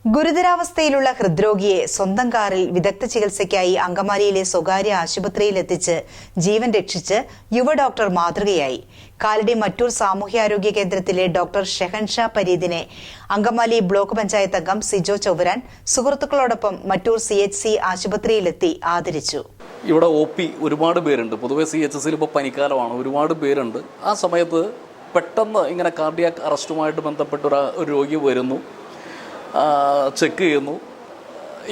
ഗുരുതരാവസ്ഥയിലുള്ള ഹൃദ്രോഗിയെ സ്വന്തം കാറിൽ വിദഗ്ധ ചികിത്സയ്ക്കായി അങ്കമാലിയിലെ സ്വകാര്യ ആശുപത്രിയിലെത്തിച്ച് ജീവൻ രക്ഷിച്ച് യുവ ഡോക്ടർ മാതൃകയായി. കാലടി മറ്റൂർ സാമൂഹ്യാരോഗ്യ കേന്ദ്രത്തിലെ ഡോക്ടർ ഷെഹൻഷാ പരീദിനെ അങ്കമാലി ബ്ലോക്ക് പഞ്ചായത്ത് അംഗം സിജോ ചൗവരാൻ സുഹൃത്തുക്കളോടൊപ്പം മറ്റൂർ CHC ആശുപത്രിയിലെത്തി ആദരിച്ചു. ഇവിടെ OP ഒരുപാട് പേരുണ്ട്. പൊതുവെ CHSയിൽ ഇപ്പോൾ പനിക്കാലമാണ്, ഒരുപാട് പേരുണ്ട്. ആ സമയത്ത് പെട്ടെന്ന് ഇങ്ങനെ കാർഡിയാക് അറസ്റ്റുമായിട്ട് ബന്ധപ്പെട്ട ഒരു രോഗി വരുന്നു, ചെക്ക് ചെയ്യുന്നു.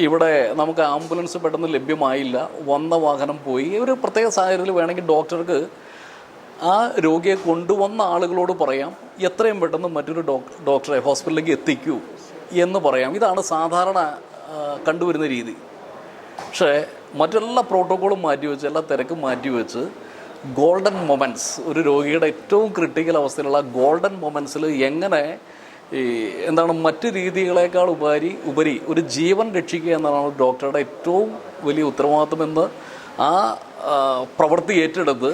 ഇവിടെ നമുക്ക് ആംബുലൻസ് പെട്ടെന്ന് ലഭ്യമായില്ല, വന്ന വാഹനം പോയി. ഒരു പ്രത്യേക സാഹചര്യത്തിൽ വേണമെങ്കിൽ ഡോക്ടർക്ക് ആ രോഗിയെ കൊണ്ടുവന്ന ആളുകളോട് പറയാം, എത്രയും പെട്ടെന്ന് മറ്റൊരു ഡോക്ടറെ ഹോസ്പിറ്റലിലേക്ക് എത്തിക്കൂ എന്ന് പറയാം. ഇതാണ് സാധാരണ കണ്ടുവരുന്ന രീതി. പക്ഷേ മറ്റെല്ലാ പ്രോട്ടോക്കോളും മാറ്റിവെച്ച്, എല്ലാ തിരക്കും മാറ്റിവെച്ച് ഗോൾഡൻ മൊമെൻറ്റ്സ്, ഒരു രോഗിയുടെ ഏറ്റവും ക്രിട്ടിക്കൽ അവസ്ഥയിലുള്ള ഗോൾഡൻ മൊമെൻറ്റ്സിൽ എങ്ങനെ മറ്റ് രീതികളേക്കാൾ ഉപരി ഒരു ജീവൻ രക്ഷിക്കുക എന്നതാണ് ഡോക്ടറുടെ ഏറ്റവും വലിയ ഉത്തരവാദിത്തമെന്ന് ആ പ്രവൃത്തി ഏറ്റെടുത്ത്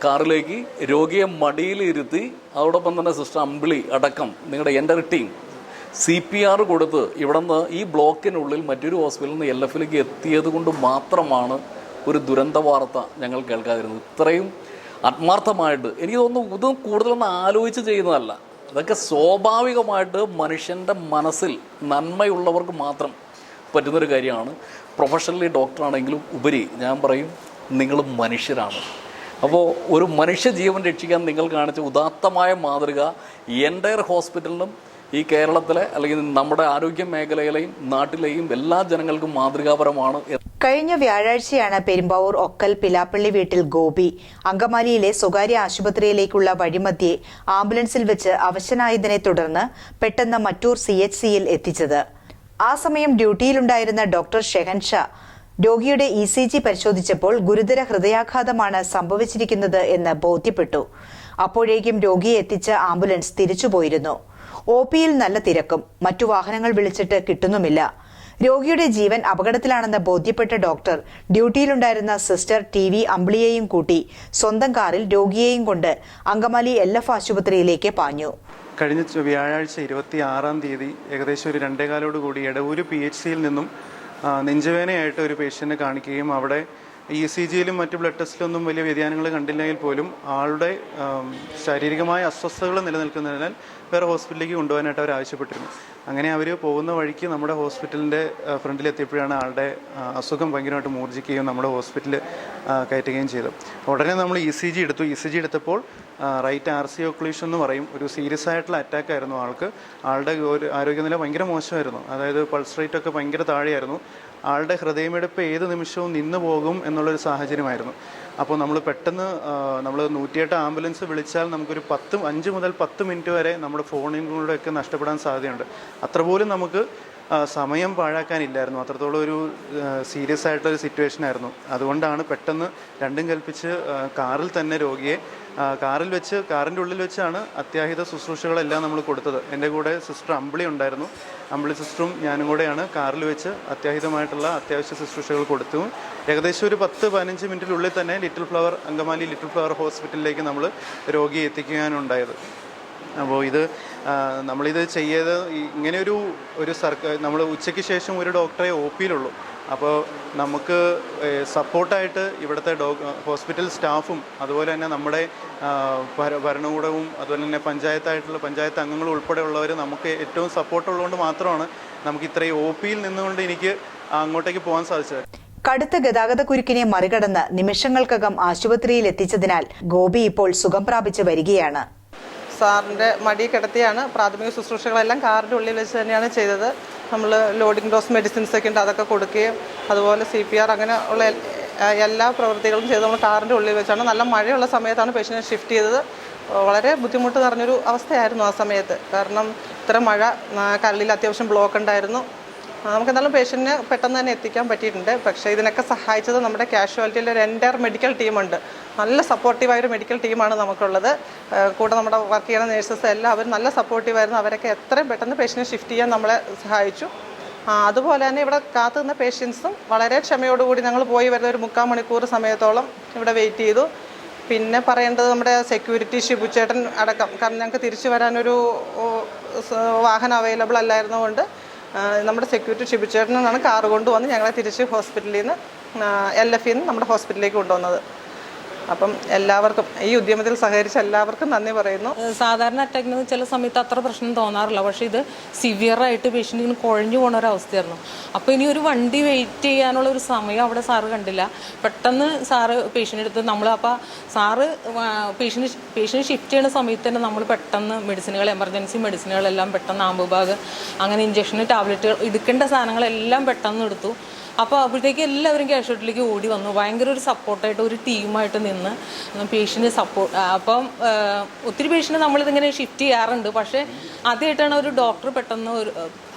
കാറിലേക്ക് രോഗിയെ മടിയിലിരുത്തി, അതോടൊപ്പം തന്നെ സിസ്റ്റർ അമ്പിളി അടക്കം നിങ്ങളുടെ എൻ്റെ ടീം CPR കൊടുത്ത് ഇവിടെ നിന്ന് ഈ ബ്ലോക്കിനുള്ളിൽ മറ്റൊരു ഹോസ്പിറ്റലിൽ നിന്ന് LFലേക്ക് എത്തിയത് കൊണ്ട് മാത്രമാണ് ഒരു ദുരന്ത വാർത്ത ഞങ്ങൾ കേൾക്കാതിരുന്നത്. ഇത്രയും ആത്മാർത്ഥമായിട്ട് എനിക്ക് തോന്നുന്നു ഇത് കൂടുതലൊന്നും ആലോചിച്ച് ചെയ്യുന്നതല്ല. അതൊക്കെ സ്വാഭാവികമായിട്ട് മനുഷ്യൻ്റെ മനസ്സിൽ നന്മയുള്ളവർക്ക് മാത്രം പറ്റുന്നൊരു കാര്യമാണ്. പ്രൊഫഷണലി ഡോക്ടറാണെങ്കിലും ഉപരി ഞാൻ പറയും, നിങ്ങൾ മനുഷ്യരാണ്. അപ്പോൾ ഒരു മനുഷ്യ ജീവൻ രക്ഷിക്കാൻ നിങ്ങൾ കാണിച്ച ഉദാത്തമായ മാതൃക എൻ്റയർ ഹോസ്പിറ്റലിനും ഈ കേരളത്തിലെ അല്ലെങ്കിൽ നമ്മുടെ ആരോഗ്യ മേഖലയിലെയും നാട്ടിലെയും എല്ലാ ജനങ്ങൾക്കും മാതൃകാപരമാണ്. കഴിഞ്ഞ വ്യാഴാഴ്ചയാണ് പെരുമ്പാവൂർ ഒക്കൽ പിലാപ്പള്ളി വീട്ടിൽ ഗോപി അങ്കമാലിയിലെ സ്വകാര്യ ആശുപത്രിയിലേക്കുള്ള വഴിമധ്യേ ആംബുലൻസിൽ വെച്ച് അവശനായതിനെ തുടർന്ന് പെട്ടെന്ന് മറ്റൂർ CHCയിൽ എത്തിച്ചത്. ആ സമയം ഡ്യൂട്ടിയിലുണ്ടായിരുന്ന ഡോക്ടർ ഷെഹൻഷാ രോഗിയുടെ ECG പരിശോധിച്ചപ്പോൾ ഗുരുതര ഹൃദയാഘാതമാണ് സംഭവിച്ചിരിക്കുന്നത് എന്ന് ബോധ്യപ്പെട്ടു. അപ്പോഴേക്കും രോഗിയെ എത്തിച്ച ആംബുലൻസ് തിരിച്ചുപോയിരുന്നു. OPയിൽ നല്ല തിരക്കും, മറ്റു വാഹനങ്ങൾ വിളിച്ചിട്ട് കിട്ടുന്നുമില്ല. രോഗിയുടെ ജീവൻ അപകടത്തിലാണെന്ന് ബോധ്യപ്പെട്ട ഡോക്ടർ ഡ്യൂട്ടിയിലുണ്ടായിരുന്ന സിസ്റ്റർ TV അമ്പിളിയെയും കൂട്ടി സ്വന്തം കാറിൽ രോഗിയെയും കൊണ്ട് അങ്കമാലി LF ആശുപത്രിയിലേക്ക് പാഞ്ഞു. കഴിഞ്ഞ വ്യാഴാഴ്ച 26-ാം തീയതി ഏകദേശം ഒരു 2:15 എടവൂര് PHCയിൽ നിന്നും നെഞ്ചുവേദനയായിട്ട് ഒരു പേഷ്യൻറ്റിനെ കാണിക്കുകയും അവിടെ ECGയിലും മറ്റ് ബ്ലഡ് ടെസ്റ്റിലൊന്നും വലിയ വ്യതിയാനങ്ങൾ കണ്ടില്ലെങ്കിൽ പോലും ആളുടെ ശാരീരികമായ അസ്വസ്ഥതകൾ നിലനിൽക്കുന്നതിനാൽ വേറെ ഹോസ്പിറ്റലിലേക്ക് കൊണ്ടുപോകാനായിട്ട് അവർ ആവശ്യപ്പെട്ടിരുന്നു. അങ്ങനെ അവർ പോകുന്ന വഴിക്ക് നമ്മുടെ ഹോസ്പിറ്റലിൻ്റെ ഫ്രണ്ടിലെത്തിയപ്പോഴാണ് ആളുടെ അസുഖം ഭയങ്കരമായിട്ട് മൂർജിക്കുകയും നമ്മുടെ ഹോസ്പിറ്റലിൽ കയറ്റുകയും ചെയ്തു. ഉടനെ നമ്മൾ ECG എടുത്തു. ECG എടുത്തപ്പോൾ റൈറ്റ് RC ഒക്ലൂഷൻ എന്ന് പറയും, ഒരു സീരിയസ് ആയിട്ടുള്ള അറ്റാക്ക് ആയിരുന്നു ആൾക്ക്. ആളുടെ ഒരു ആരോഗ്യനില ഭയങ്കര മോശമായിരുന്നു. അതായത് പൾസ് റേറ്റ് ഒക്കെ ഭയങ്കര താഴെയായിരുന്നു. ആളുടെ ഹൃദയമിടിപ്പ് ഏത് നിമിഷവും നിന്നു പോകും എന്നുള്ളൊരു സാഹചര്യമായിരുന്നു. അപ്പോൾ നമ്മൾ പെട്ടെന്ന് 108 ആംബുലൻസ് വിളിച്ചാൽ നമുക്കൊരു 5 മുതൽ 10 മിനിറ്റ് വരെ നമ്മുടെ ഫോണിലൂടെയൊക്കെ നഷ്ടപ്പെടാൻ സാധ്യതയുണ്ട്. അത്ര പോലും നമുക്ക് സമയം പാഴാക്കാനില്ലായിരുന്നു. അത്രത്തോളം ഒരു സീരിയസ് ആയിട്ടുള്ളൊരു സിറ്റുവേഷൻ ആയിരുന്നു. അതുകൊണ്ടാണ് പെട്ടെന്ന് രണ്ടും കൽപ്പിച്ച് കാറിൽ തന്നെ രോഗിയെ കാറിൻ്റെ ഉള്ളിൽ വെച്ചാണ് അത്യാഹിത ശുശ്രൂഷകളെല്ലാം നമ്മൾ കൊടുത്തത്. എൻ്റെ കൂടെ സിസ്റ്റർ അമ്പിളി ഉണ്ടായിരുന്നു. അമ്പിളി സിസ്റ്ററും ഞാനും കൂടെയാണ് കാറിൽ വെച്ച് അത്യാഹിതമായിട്ടുള്ള അത്യാവശ്യ ശുശ്രൂഷകൾ കൊടുത്തു. ഏകദേശം ഒരു 10-15 മിനിറ്റിനുള്ളിൽ തന്നെ അങ്കമാലി ലിറ്റിൽ ഫ്ലവർ ഹോസ്പിറ്റലിലേക്ക് നമ്മൾ രോഗിയെ എത്തിക്കാനുണ്ടായത്. അപ്പോൾ നമ്മളിത് ചെയ്ത് ഇങ്ങനെ നമ്മൾ ഉച്ചയ്ക്ക് ശേഷം ഒരു ഡോക്ടറെ OPയിലുള്ളൂ. അപ്പോൾ നമുക്ക് സപ്പോർട്ടായിട്ട് ഇവിടുത്തെ ഹോസ്പിറ്റൽ സ്റ്റാഫും അതുപോലെ തന്നെ നമ്മുടെ ഭരണകൂടവും അതുപോലെ തന്നെ പഞ്ചായത്ത് അംഗങ്ങളും ഉൾപ്പെടെയുള്ളവർ നമുക്ക് ഏറ്റവും സപ്പോർട്ടുള്ളതുകൊണ്ട് മാത്രമാണ് നമുക്ക് ഇത്രയും OPയിൽ നിന്നുകൊണ്ട് എനിക്ക് അങ്ങോട്ടേക്ക് പോകാൻ സാധിച്ചത്. കടുത്ത ഗതാഗത കുരുക്കിനെ മറികടന്ന് നിമിഷങ്ങൾക്കകം ആശുപത്രിയിൽ എത്തിച്ചതിനാൽ ഗോപി ഇപ്പോൾ സുഖം പ്രാപിച്ച് വരികയാണ്. സാറിൻ്റെ മടി കിടത്തിയാണ് പ്രാഥമിക ശുശ്രൂഷകളെല്ലാം കാറിൻ്റെ ഉള്ളിൽ വെച്ച് തന്നെയാണ് ചെയ്തത്. നമ്മൾ ലോഡിംഗ് ഡോസ് മെഡിസിൻസ് ഒക്കെ ഉണ്ട്, അതൊക്കെ കൊടുക്കുകയും അതുപോലെ CPR അങ്ങനെ ഉള്ള എല്ലാ പ്രവൃത്തികളും ചെയ്ത് നമ്മൾ കാറിൻ്റെ ഉള്ളിൽ വെച്ചാണ്. നല്ല മഴയുള്ള സമയത്താണ് പേഷ്യൻറ്റിനെ ഷിഫ്റ്റ് ചെയ്തത്. വളരെ ബുദ്ധിമുട്ട് നിറഞ്ഞൊരു അവസ്ഥയായിരുന്നു ആ സമയത്ത്. കാരണം ഇത്ര മഴ, കരളിൽ അത്യാവശ്യം ബ്ലോക്ക് ഉണ്ടായിരുന്നു. നമുക്കെന്തായാലും പേഷ്യൻറ്റിനെ പെട്ടെന്ന് തന്നെ എത്തിക്കാൻ പറ്റിയിട്ടുണ്ട്. പക്ഷേ ഇതിനൊക്കെ സഹായിച്ചത് നമ്മുടെ കാഷ്വാലിറ്റിയിലെ ഒരു എൻ്റയർ മെഡിക്കൽ ടീമുണ്ട്. നല്ല സപ്പോർട്ടീവായൊരു മെഡിക്കൽ ടീമാണ് നമുക്കുള്ളത്. കൂടെ നമ്മുടെ വർക്ക് ചെയ്യുന്ന നേഴ്സസ് എല്ലാവരും നല്ല സപ്പോർട്ടീവായിരുന്നു. അവരൊക്കെ എത്രയും പെട്ടെന്ന് പേഷ്യൻറ്റിനെ ഷിഫ്റ്റ് ചെയ്യാൻ നമ്മളെ സഹായിച്ചു. അതുപോലെ തന്നെ ഇവിടെ കാത്തു നിന്ന പേഷ്യൻസും വളരെ ക്ഷമയോടുകൂടി ഞങ്ങൾ പോയി വരുന്ന ഒരു 3/4 മണിക്കൂർ സമയത്തോളം ഇവിടെ വെയിറ്റ് ചെയ്തു. പിന്നെ പറയേണ്ടത് നമ്മുടെ സെക്യൂരിറ്റി ഷിബുച്ചേട്ടൻ അടക്കം, കാരണം ഞങ്ങൾക്ക് തിരിച്ചു വരാനൊരു വാഹനം അവൈലബിൾ അല്ലായിരുന്നുകൊണ്ട് നമ്മുടെ സെക്യൂരിറ്റി ഷിബിച്ചേട്ടൻ എന്നാണ് കാർ കൊണ്ടുവന്ന് ഞങ്ങളെ തിരിച്ച് ഹോസ്പിറ്റലിൽ നിന്ന് LF നിന്ന് നമ്മുടെ ഹോസ്പിറ്റലിലേക്ക് കൊണ്ടുവന്നത്. അപ്പം എല്ലാവർക്കും ഈ ഉദ്യമത്തിൽ സഹകരിച്ച എല്ലാവർക്കും നന്ദി പറയുന്നു. സാധാരണ അറ്റാക്കിന് ചില സമയത്ത് അത്ര പ്രശ്നം തോന്നാറില്ല, പക്ഷേ ഇത് സിവിയറായിട്ട് പേഷ്യൻറ്റിന് കുഴഞ്ഞു പോകുന്ന ഒരു അവസ്ഥയായിരുന്നു. അപ്പോൾ ഇനി ഒരു വണ്ടി വെയിറ്റ് ചെയ്യാനുള്ള ഒരു സമയം അവിടെ സാറ് കണ്ടില്ല. പെട്ടെന്ന് സാറ് പേഷ്യൻ്റ് എടുത്ത് നമ്മൾ അപ്പോൾ സാറ് പേഷ്യൻ്റ് ഷിഫ്റ്റ് ചെയ്യുന്ന സമയത്ത് തന്നെ നമ്മൾ പെട്ടെന്ന് മെഡിസിനുകൾ, എമർജൻസി മെഡിസിനുകളെല്ലാം പെട്ടെന്ന് ആംബുബാഗ്, അങ്ങനെ ഇഞ്ചക്ഷന്, ടാബ്ലറ്റുകൾ, എടുക്കേണ്ട സാധനങ്ങളെല്ലാം പെട്ടെന്ന് എടുത്തു. അപ്പോൾ അപ്പോഴത്തേക്ക് എല്ലാവരും കാഷ്വാലിറ്റിയിലേക്ക് ഓടി വന്നു. ഭയങ്കര ഒരു സപ്പോർട്ടായിട്ട് ഒരു ടീമായിട്ട് നിന്ന് പേഷ്യൻ്റ് സപ്പോർട്ട്. അപ്പം ഒത്തിരി പേഷ്യൻ്റ് നമ്മളിതിങ്ങനെ ഷിഫ്റ്റ് ചെയ്യാറുണ്ട്, പക്ഷേ ആദ്യമായിട്ടാണ് ഒരു ഡോക്ടർ പെട്ടെന്ന്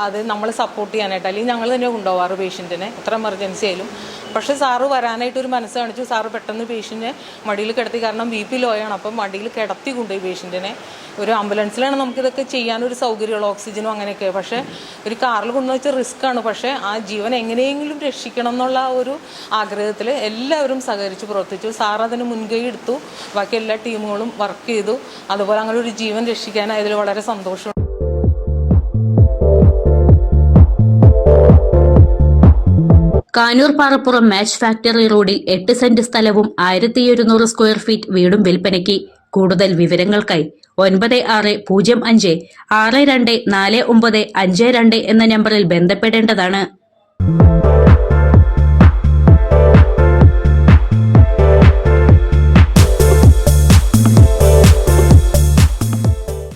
അത് നമ്മളെ സപ്പോർട്ട് ചെയ്യാനായിട്ട്, അല്ലെങ്കിൽ ഞങ്ങൾ തന്നെ കൊണ്ടുപോകാറ് പേഷ്യൻറ്റിനെ എത്ര എമർജൻസി ആയാലും. പക്ഷേ സാറ് വരാനായിട്ട് ഒരു മനസ്സ് കാണിച്ചു. സാറ് പെട്ടെന്ന് പേഷ്യൻറ്റിനെ മടിയിൽ കിടത്തി, കാരണം BP ലോയാണ്. അപ്പം മടിയിൽ കിടത്തി കൊണ്ടുപോയി പേഷ്യൻറ്റിനെ. ഒരു ആംബുലൻസിലാണ് നമുക്കിതൊക്കെ ചെയ്യാനൊരു സൗകര്യമുള്ളൂ, ഓക്സിജനും അങ്ങനെയൊക്കെ. പക്ഷേ ഒരു കാറിൽ കൊണ്ടുവച്ച റിസ്ക്കാണ്. പക്ഷേ ആ ജീവൻ എങ്ങനെയെങ്കിലും രക്ഷിക്കണം എന്നുള്ള ഒരു ആഗ്രഹത്തിൽ എല്ലാവരും സഹകരിച്ച് പ്രവർത്തിച്ചു. സാർ അതിന് മുൻകൈ എടുത്തു, ബാക്കി എല്ലാ ടീമുകളും വർക്ക് ചെയ്തു. അതുപോലെ അങ്ങനെ ഒരു ജീവൻ രക്ഷിക്കാനായതിൽ വളരെ സന്തോഷം. കാനൂർ പാറപ്പുറം മാച്ച് ഫാക്ടറി റോഡിൽ 8 സെന്റ് സ്ഥലവും 1200 സ്ക്വയർ ഫീറ്റ് വീടും വിൽപ്പനയ്ക്ക്. കൂടുതൽ വിവരങ്ങൾക്കായി 9605 624952 എന്ന നമ്പറിൽ ബന്ധപ്പെടേണ്ടതാണ്.